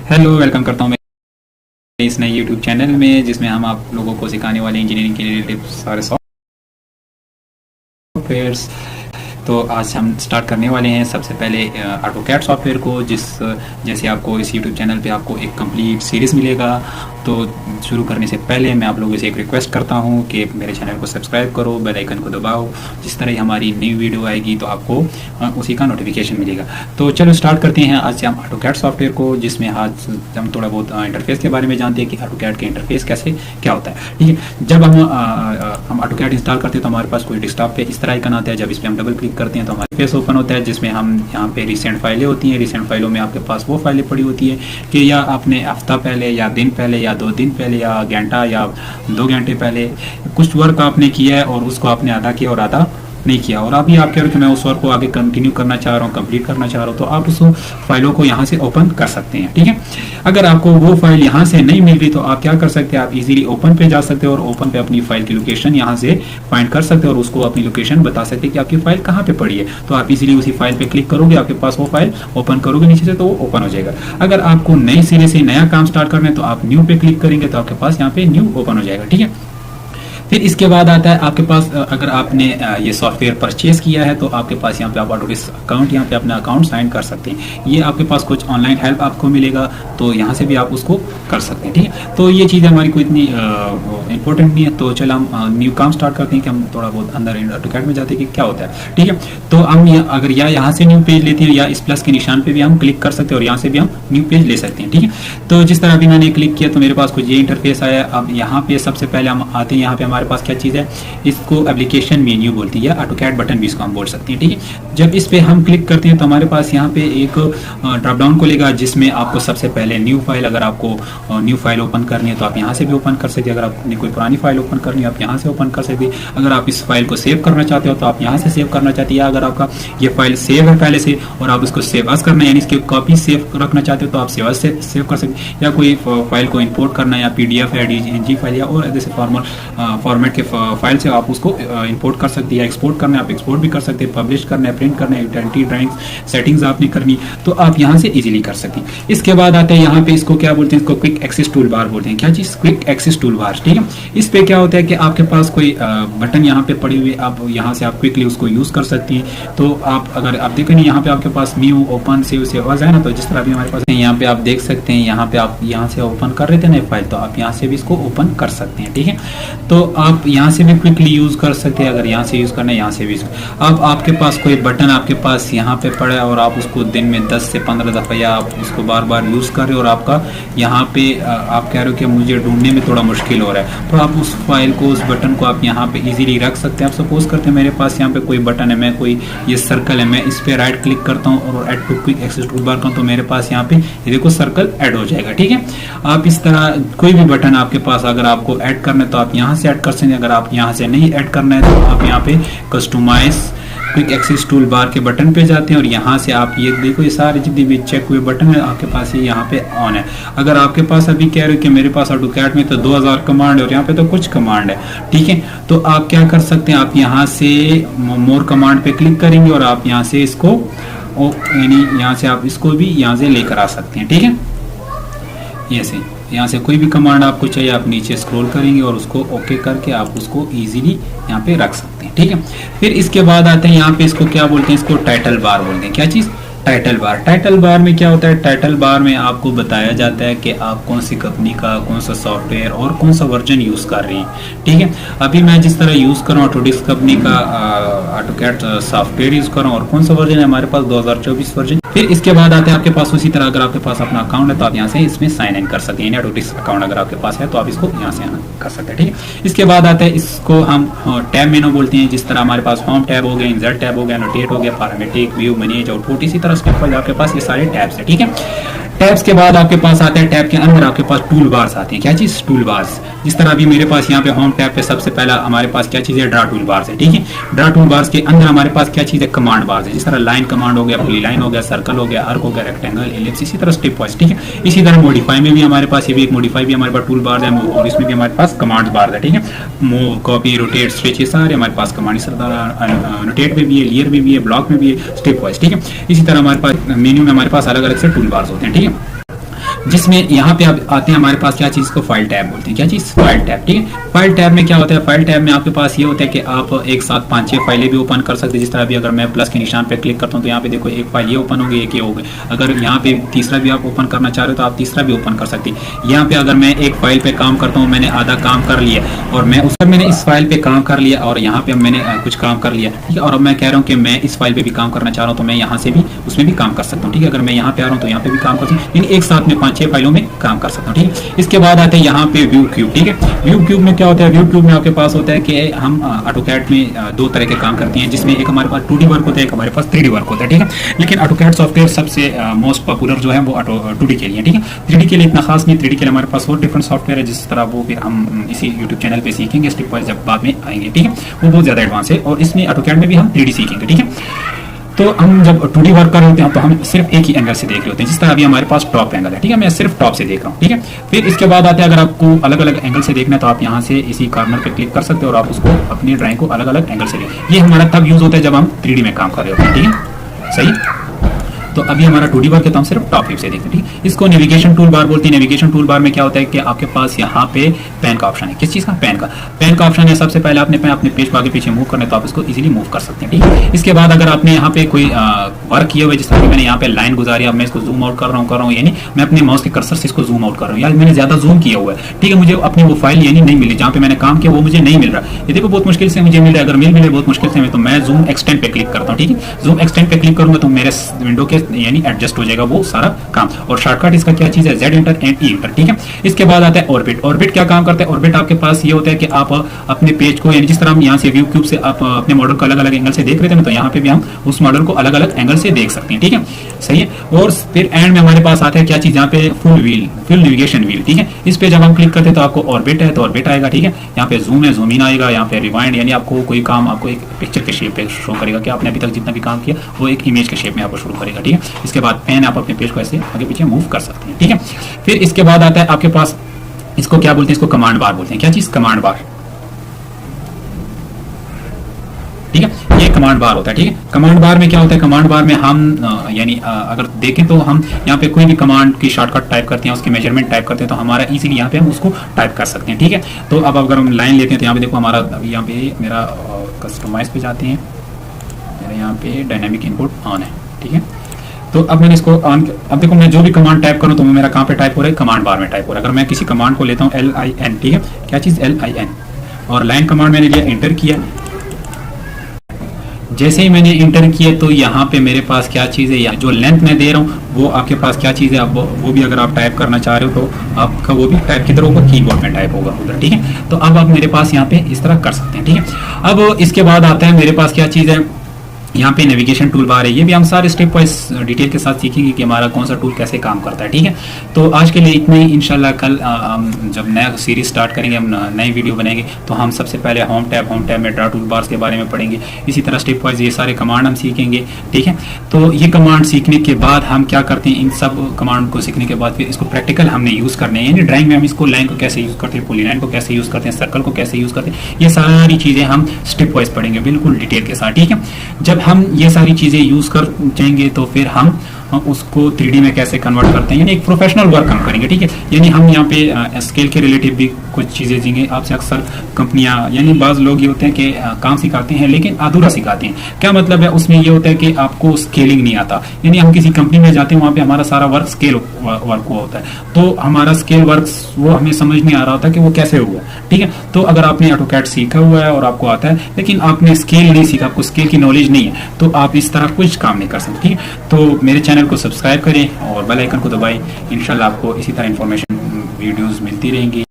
Hello, welcome करता हूँ मैं इस नए यूट्यूब चैनल में, जिसमें हम आप लोगों को सिखाने वाले इंजीनियरिंग के रिलेटेड सारे सॉफ्टवेयर्स। तो आज हम स्टार्ट करने वाले हैं सबसे पहले ऑटोकैड सॉफ्टवेयर को, जैसे आपको इस यूट्यूब चैनल पे आपको एक कंप्लीट सीरीज़ मिलेगा। तो शुरू करने से पहले मैं आप लोगों से एक रिक्वेस्ट करता हूं कि मेरे चैनल को सब्सक्राइब करो, बेल आइकन को दबाओ। जिस तरह ही हमारी नई वीडियो आएगी तो आपको उसी का नोटिफिकेशन मिलेगा। तो चलो स्टार्ट करते हैं आज से हम ऑटोकैड सॉफ्टवेयर को, जिसमें आज हम थोड़ा बहुत इंटरफेस के बारे में जानते हैं कि ऑटोकैड के इंटरफेस कैसे क्या होता है। ठीक है, जब हम ऑटोकैड इंस्टॉल करते हैं तो हमारे पास कोई डेस्कटॉप पे इस तरह आइकन आता है। जब इस पर हम डबल क्लिक करते हैं तो हमारे फेस ओपन होता है, जिसमें हम यहाँ पे रिसेंट फाइलें होती हैं। रिसेंट फाइलों में आपके पास वो फाइलें पड़ी होती है कि या आपने हफ्ता पहले या दिन पहले या 2 दिन पहले या घंटा या 2 घंटे पहले कुछ वर्क आपने किया है और उसको आपने आधा किया और आधा नहीं किया, और अभी आप कह रहे हो कि मैं उस वर्क को आगे कंटिन्यू करना चाह रहा हूँ, कंप्लीट करना चाह रहा हूँ, तो आप उस फाइलों को यहाँ से ओपन कर सकते हैं। ठीक है, अगर आपको वो फाइल यहाँ से नहीं मिल रही तो आप क्या कर सकते हैं, आप इजीली ओपन पे जा सकते हो और ओपन पे अपनी फाइल की लोकेशन यहाँ से फाइंड कर सकते हो और उसको अपनी लोकेशन बता सकते हैं कि आपकी फाइल कहाँ पे पड़ी है। तो आप इजीली उसी फाइल पे क्लिक करोगे, आपके पास वो फाइल ओपन करोगे नीचे से तो वो ओपन हो जाएगा। अगर आपको नए सिरे से नया काम स्टार्ट करना है तो आप न्यू पे क्लिक करेंगे तो आपके पास यहाँ पे न्यू ओपन हो जाएगा। ठीक है, फिर इसके बाद आता है आपके पास, अगर आपने ये सॉफ्टवेयर परचेज किया है तो आपके पास यहाँ पे आप ऑटोडेस्क अकाउंट, यहाँ पे अपना अकाउंट साइन कर सकते हैं। ये आपके पास कुछ ऑनलाइन हेल्प आपको मिलेगा तो यहाँ से भी आप उसको कर सकते हैं। ठीक है, तो ये चीज़ हमारी कोई इतनी इंपॉर्टेंट नहीं है। तो चलो हम न्यू काम स्टार्ट करते हैं कि हम थोड़ा बहुत अंदर ऑटोकैड में जाते हैं कि क्या होता है। ठीक है, तो हम अगर यहाँ से न्यू पेज लेते हैं या इस प्लस के निशान पे भी हम क्लिक कर सकते हैं और यहाँ से भी हम न्यू पेज ले सकते हैं। ठीक है, तो जिस तरह अभी मैंने क्लिक किया तो मेरे पास कुछ ये इंटरफेस आया। अब यहाँ पे सबसे पहले हम आते हैं, यहाँ पे हमारे पास क्या चीज़ है, इसको एप्लीकेशन मेन्यू बोलते हैं या ऑटोकैड बटन भी इसको हम बोल सकते हैं। ठीक है, जब इस पे हम क्लिक करते हैं तो हमारे पास यहाँ पे एक ड्रॉप डाउन खुलेगा, जिसमें आपको सबसे पहले न्यू फाइल, अगर आपको न्यू फाइल ओपन करनी है तो आप यहाँ से भी ओपन कर सकते हैं। अगर आपने कोई पुरानी फाइल ओपन करनी है आप यहाँ से ओपन कर सकते हैं। अगर आप इस फाइल को सेव करना चाहते हो तो आप यहाँ से सेव करना चाहते हैं, या अगर आपका ये फाइल सेव है पहले से और आप उसको सेव एज करना है यानी इसकी कॉपी सेव रखना चाहते हो तो आप सेव एज से सेव कर सकते हैं। या कोई फाइल को इंपोर्ट करना है या PDF या DNG फाइल या और जैसे फॉर्मेट के फाइल से आप उसको इंपोर्ट कर सकते हैं, या एक्सपोर्ट करना है आप एक्सपोर्ट भी कर सकते हैं, पब्लिश करना है, प्रिंट करना है, यूटिलिटी ड्राइंग्स सेटिंग्स आपने करनी तो आप यहाँ से इजीली कर सकते हैं। इसके बाद आते हैं यहाँ पे, इसको क्या बोलते हैं, इसको क्विक एक्सेस टूल बार बोलते हैं। क्या चीज? Quick access tool bar. ठीक है, इस पे क्या होता है कि आपके पास कोई बटन यहाँ पे पड़ी हुई, आप यहाँ से आप क्विकली उसको यूज कर सकती हैं। तो आप अगर आप देखें यहाँ पे आपके पास न्यू ओपन सेव से आवाज है ना, तो जिस तरह भी हमारे पास यहाँ पे आप देख सकते हैं, यहाँ पे आप यहाँ से ओपन कर रहे थे ना फाइल, तो आप यहाँ से भी इसको ओपन कर सकते हैं। ठीक है, तो आप यहाँ से भी क्विकली यूज कर सकते हैं। अगर यहाँ से यूज करना है यहाँ से भी। अब आपके पास कोई बटन आपके पास यहाँ पे पड़ा है और आप उसको दिन में 10 से 15 दफा या आप उसको बार बार यूज कर रहे हो और आपका यहाँ पे आप कह रहे हो कि मुझे ढूंढने में थोड़ा मुश्किल हो रहा है, तो आप उस फाइल को, उस बटन को आप यहाँ पे इजीली रख सकते हैं। आप सपोज करते हैं मेरे पास यहाँ पे कोई बटन है, मैं कोई ये सर्कल है, मैं इस पे राइट क्लिक करता हूँ और add to quick access tool bar करता हूँ तो मेरे पास यहाँ पे ये देखो सर्कल ऐड हो जाएगा। ठीक है, आप इस तरह कोई भी बटन आपके पास अगर आपको ऐड करना है तो आप यहाँ से ऐड कर सकते हैं। अगर आप यहाँ से नहीं ऐड करना है तो आप यहाँ पे customize quick access tool bar के बटन पे जाते हैं और यहाँ से आप ये देखो, ये सारे जितने भी चेक हुए बटन है आपके पास ये यहाँ पे ऑन है। अगर आपके पास अभी कह रहे हो कि मेरे पास ऑटोकैड में तो 2000 कमांड है और यहाँ पे तो कुछ कमांड है, ठीक है, तो आप क्या कर सकते हैं, आप यहाँ से मोर कमांड पे क्लिक करेंगे और आप यहाँ से इसको यानी यहाँ से आप इसको भी यहाँ से लेकर आ सकते हैं। ठीक है, ऐसे यहाँ से कोई भी कमांड आपको चाहिए आप नीचे स्क्रॉल करेंगे और उसको ओके करके आप उसको इजीली यहाँ पे रख सकते हैं। ठीक है, फिर इसके बाद आते हैं यहाँ पे, इसको क्या बोलते हैं, इसको टाइटल बार बोलते हैं। क्या चीज? Title bar. टाइटल बार में क्या होता है, टाइटल बार में आपको बताया जाता है कि आप कौन सी कंपनी का कौन सा सॉफ्टवेयर और कौन सा वर्जन यूज कर रहे हैं। ठीक है, अभी मैं जिस तरह यूज कर रहा हूँ ऑटोडेस्क कंपनी का ऑटोकैड सॉफ्टवेयर यूज कर रहा हूँ और कौन सा वर्जन है हमारे पास 2024 वर्जन। फिर इसके बाद आते हैं आपके पास उसी तरह अगर आपके पास अपना अकाउंट है तो आप यहाँ से इसमें साइन इन कर सकते हैं। ऑटोडेस्क अकाउंट अगर आपके पास है तो आप इसको यहाँ से कर सकते हैं। ठीक है, इसके बाद आता है, इसको हम टैब मेनू बोलते हैं। जिस तरह हमारे पास होम टैब हो गया, इंसर्ट टैब हो गया, नोटेट हो गया, पैरामीट्रिक, व्यू, मैनेज, आउटपुट, इसी तरह स्टेप वाइज आपके पास ये सारे टैब्स है। ठीक है, टैब्स के बाद आपके पास आते हैं, टैब के अंदर आपके पास टूल बार्स आते हैं। क्या चीज? Tool bars. जिस तरह अभी मेरे पास यहाँ पे होम टैब पे सबसे पहला हमारे पास क्या चीज है, ड्रा टूल बार्स है। ठीक है, ड्रा टूल बार्स के अंदर हमारे पास क्या चीज है, कमांड बार्स है। जिस तरह लाइन कमांड हो गया, पॉली लाइन हो गया, सर्कल हो गया, आर्क हो गया, रेक्टेंगल, एलिप्स, इसी तरह स्टेप वाइज। ठीक है, इसी तरह मॉडिफाई में भी हमारे पास ये भी एक मॉडिफाई भी हमारे पास टूल बार्स है और इसमें भी हमारे पास कमांड बार्स है। ठीक है, मूव, कॉपी, रोटेट, स्ट्रेच, ये सारे हमारे पास कमांड। इस तरह नोटेट में भी है, लेयर में भी है, ब्लॉक में भी है, स्टेप वाइज। ठीक है, इसी तरह हमारे पास मेन्यू में हमारे पास अलग अलग से टूल बार्स होते हैं। ठीक है, जिसमें यहाँ पे आप आते हैं हमारे पास क्या चीज़ को फाइल टैब बोलते हैं। क्या चीज़? File tab. ठीक है, फाइल टैब में क्या होता है? फाइल टैब में आपके पास ये होता है कि आप एक साथ 5-6 फाइलें भी ओपन कर सकते हैं। जिस तरह भी अगर मैं प्लस के निशान पे क्लिक करता हूँ तो यहाँ पे देखो एक फाइल ये ओपन होगी, एक ये होगी। अगर यहाँ पे तीसरा भी आप ओपन करना चाह रहे हो तो आप तीसरा भी ओपन कर सकते हैं। यहाँ पे अगर मैं एक फाइल पे काम करता हूँ, मैंने आधा काम कर लिया और मैं उस पर मैंने इस फाइल पे काम कर लिया और यहाँ पे मैंने कुछ काम कर लिया, ठीक है, और अब मैं कह रहा हूँ कि मैं इस फाइल पे भी काम करना चाह रहा हूँ तो मैं यहाँ से भी उसमें भी काम कर सकता हूँ। ठीक है, अगर मैं यहाँ पे आ रहा हूँ तो यहाँ पे भी काम कर सकता हूँ, यानी एक साथ में 5-6 फाइलों में काम कर सकता हूँ। ठीक है, इसके बाद आते हैं यहाँ पे व्यू क्यूब। ठीक है, व्यू क्यूब में क्या होता है? व्यू क्यूब में आपके पास होता है कि हम ऑटोकैड में दो तरह के काम करते हैं, जिसमें एक हमारे पास 2D वर्क होता है, एक हमारे पास 3D वर्क होता है। ठीक है, लेकिन ऑटोकैड सॉफ्टवेयर सबसे मोस्ट पॉपुलर जो है वो 2D के लिए। ठीक है, 3D के लिए इतना खास नहीं, 3D के लिए हमारे पास और डिफरेंट सॉफ्टवेयर है, जिस तरह वो फिर हम इसी यूट्यूब चैनल पे सीखेंगे स्टेप वाइज जब बाद में आएंगे। ठीक है, वो बहुत ज़्यादा एडवांस है और इसमें ऑटोकैड में भी हम 3D सीखेंगे। ठीक है, तो हम जब 2D वर्क कर रहे होते हैं तो हम सिर्फ एक ही एंगल से देख रहे होते हैं, जिस तरह अभी हमारे पास टॉप एंगल है। ठीक है, मैं सिर्फ टॉप से देख रहा हूँ। ठीक है, फिर इसके बाद आते हैं अगर आपको अलग अलग एंगल से देखना है तो आप यहाँ से इसी कॉर्नर पे क्लिक कर सकते हो और आप उसको अपनी ड्राइंग को अलग अलग एंगल से देखें। ये हमारा तब यूज होता है जब हम 3D में काम कर रहे होते हैं। ठीक है, सही। तो अभी हमारा 2D वर्क है तो हम सिर्फ टॉप व्यू से देखते हैं। ठीक है, इसको नेविगेशन टूल बार बोलते हैं। नेविगेशन टूल बार में क्या होता है कि आपके पास यहाँ पे पेन का ऑप्शन है। किस चीज़ का? पेन का ऑप्शन है। सबसे पहले आपने अपने पेज को आगे पीछे मूव करना है तो आप इसको इजीली मूव कर सकते हैं। ठीक है, इसके बाद अगर आपने यहाँ पे कोई वर्क किया हुआ है, जिस तरह मैंने यहाँ पे लाइन गुजारी, अब मैं इसको जूम आउट कर रहा हूँ, यानी मैं अपने माउस के कर्सर से इसको जूम आउट कर रहा हूँ, यार मैंने ज्यादा जूम किया हुआ है। ठीक है, मुझे अपनी वो फाइल यानी नहीं मिली जहाँ पे मैंने काम किया, वो मुझे नहीं मिल रहा। ये देखो बहुत मुश्किल से मुझे मिल रहा है, अगर मिले बहुत मुश्किल से तो मैं जूम एक्सटेंड पे क्लिक करता हूँ। ठीक है, जूम एक्सटेंड पे क्लिक करूंगा तो मेरे विंडो के यानी एडजस्ट हो जाएगा वो सारा काम। और शॉर्टकट इसका क्या चीज है? Z enter and E enter. ठीक है, इसके बाद आता है ऑर्बिट। ऑर्बिट क्या काम करता है? ऑर्बिट आपके पास ये होता है कि आप अपने पेज को, यानी जिस तरह हम यहाँ से व्यू क्यूब से आप अपने मॉडल को अलग अलग एंगल से देख रहे थे ना, तो यहाँ पे भी हम उस मॉडल को अलग अलग एंगल से देख सकते हैं। ठीक है, सही है। और फिर एंड में हमारे पास आता है क्या चीज? यहाँ पे फुल नेविगेशन व्हील। ठीक है, इस पे जब हम क्लिक करते हैं तो आपको ऑर्बिट है तो ऑर्बिट आएगा। ठीक है, यहाँ पे जूम है, जूम इन आएगा, यहाँ पे रिवाइंड, यानी आपको कोई काम आपको एक पिक्चर के शेप पे शो करेगा कि आपने अभी तक जितना भी काम किया वो एक इमेज के शेप में आपको शुरू करेगा। ठीक है, इसके बाद पेन आप अपने पेज को ऐसे आगे पीछे मूव कर सकते हैं। ठीक है, फिर इसके बाद आता है आपके पास, इसको क्या बोलते हैं? इसको कमांड बार बोलते हैं। क्या चीज? कमांड बार। ठीक है, ये कमांड बार होता है। ठीक है, कमांड बार में क्या होता है? कमांड बार में हम यानी अगर देखें तो हम यहाँ पे कोई भी कमांड की शॉर्टकट टाइप करते हैं, उसके मेजरमेंट टाइप करते हैं तो हमारा इजीली यहाँ पे हम उसको टाइप कर सकते हैं। ठीक है, तो अब अगर हम लाइन लेते हैं तो यहाँ पे देखो हमारा यहाँ पे मेरा कस्टमाइज पे जाते हैं, मेरा यहाँ पे डायनामिक इनपुट ऑन है। ठीक है, तो अब मैंने इसको ऑन, अब देखो मैं जो भी कमांड टाइप करूँ तो मेरा कहाँ पे टाइप हो रहा है? कमांड बार में टाइप हो रहा है। अगर मैं किसी कमांड को लेता हूँ LIN, ठीक है, क्या चीज़? LIN, और लाइन कमांड मैंने लिया, इंटर किया। जैसे ही मैंने इंटर किया तो यहाँ पे मेरे पास क्या चीज़ है? यहाँ जो लेंथ मैं दे रहा हूँ वो आपके पास क्या चीज़ है? अब वो भी अगर आप टाइप करना चाह रहे हो तो आपका वो भी टाइप किधर होगा? कीबोर्ड में टाइप होगा उधर। ठीक है, तो अब आप मेरे पास यहाँ पे इस तरह कर सकते हैं। ठीक है, अब इसके बाद आता है मेरे पास क्या चीज़ है? यहाँ पे नेविगेशन टूल बार है। ये भी हम सारे स्टेप वाइज डिटेल के साथ सीखेंगे कि हमारा कौन सा टूल कैसे काम करता है। ठीक है, तो आज के लिए इतना ही। इंशाल्लाह कल हम जब नया सीरीज स्टार्ट करेंगे, हम नई वीडियो बनाएंगे तो हम सबसे पहले होम टैब में ड्रा टूल बार्स के बारे में पढ़ेंगे। इसी तरह स्टेप वाइज ये सारे कमांड हम सीखेंगे। ठीक है, तो ये कमांड सीखने के बाद हम क्या करते हैं? इन सब कमांड को सीखने के बाद फिर इसको प्रैक्टिकल हमने यूज़ करने हैं, यानी ड्राइंग में हम इसको लाइन को कैसे यूज़ करते हैं, पॉलीलाइन को कैसे यूज़ करते हैं, सर्कल को कैसे यूज़ करते हैं, ये सारी चीज़ें हम स्टेप वाइज पढ़ेंगे बिल्कुल डिटेल के साथ। ठीक है, जब हम ये सारी चीजें यूज कर जाएंगे तो फिर हम उसको 3D में कैसे कन्वर्ट करते हैं, यानी एक प्रोफेशनल वर्क हम करेंगे। ठीक है, यानी हम यहाँ पे स्केल के रिलेटिव भी कुछ चीज़ें देंगे। आपसे अक्सर कंपनियां, यानी बाज़ लोग ये होते हैं कि काम सिखाते हैं लेकिन अधूरा सिखाते हैं। क्या मतलब है? उसमें ये होता है कि आपको स्केलिंग नहीं आता, यानी हम किसी कंपनी में जाते हैं, वहाँ पे हमारा सारा वर्क स्केल वर्क हुआ होता है, तो हमारा स्केल वर्क वो हमें समझ नहीं आ रहा होता कि वो कैसे हुआ। ठीक है, तो अगर आपने ऑटोकैड सीखा हुआ है और आपको आता है लेकिन आपने स्केल नहीं सीखा, आपको स्केल की नॉलेज नहीं है, तो आप इस तरह कुछ काम नहीं कर सकते। ठीक है, तो मेरे चैनल को सब्सक्राइब करें और बेल आइकन को दबाएं। इंशाल्लाह आपको इसी तरह इंफॉर्मेशन वीडियोस मिलती रहेंगी।